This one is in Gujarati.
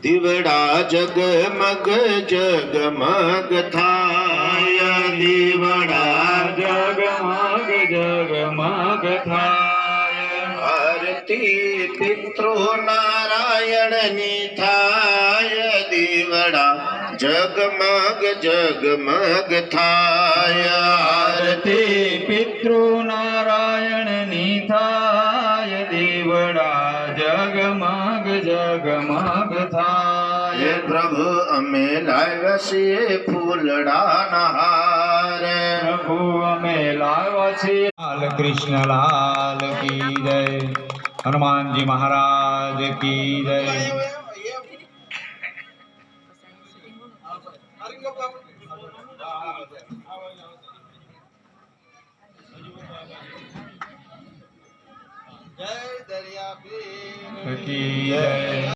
દીવડા જગમગ જગમગ થાય, દીવડા જગમગ જગમગ થાય, આરતી પિતૃ નારાયણની થાય, દીવડા જગમગ જગમગ થાય, આરતી પિતૃ નારાયણની થાય, દીવડા જગમગ જગમગ થાય. હે પ્રભુ અમે લાવ્યા છીએ ફૂલડાના હાર, પ્રભુ અમે લાવ્યા છીએ. લાલ કૃષ્ણ લાલ કી જય, હનુમાનજી મહારાજ કી જય. જય દરિયા કી જય.